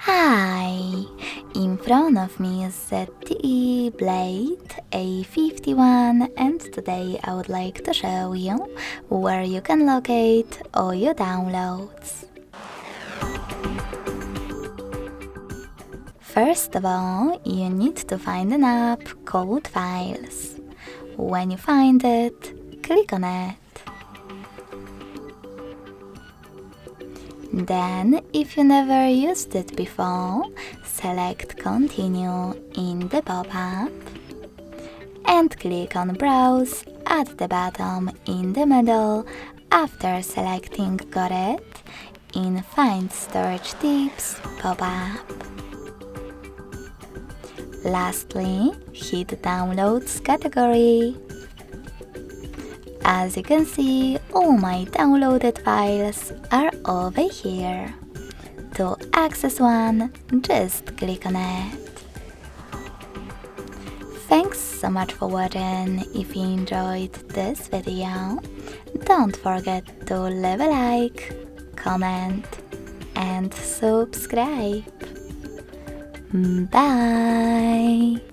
Hi! In front of me is ZTE Blade A51, and today I would like to show you where you can locate all your downloads. First of all, you need to find an app called Files. When you find it, click on it. Then, if you never used it before, select Continue in the pop-up and click on Browse at the bottom in the middle after selecting Got it in Find Storage Tips pop-up. Lastly, hit Downloads category. As you can see, all my downloaded files are over here. To access one, just click on it. Thanks so much for watching. If you enjoyed this video, don't forget to leave a like, comment and subscribe. Bye!